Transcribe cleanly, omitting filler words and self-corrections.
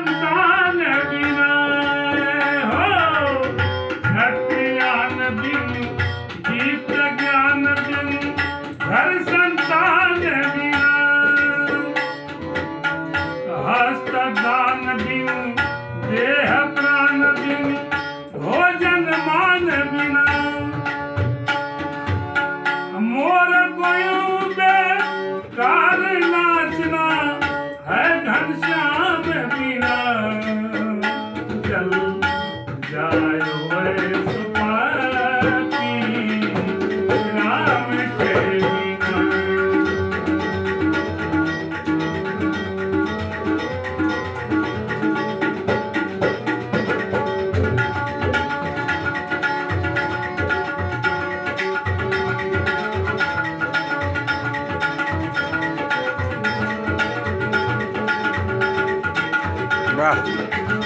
संतान बिना हो शक्ति ज्ञान बिनु दीप ज्ञान बिनु घर संतान बिना हस्त दान बिनु देह प्राण बिनु भोजन मान बिना मोर गोयुबे कार नाचना है घनश्याम बिना चल जायो सुपाती राम के बिना। वाह।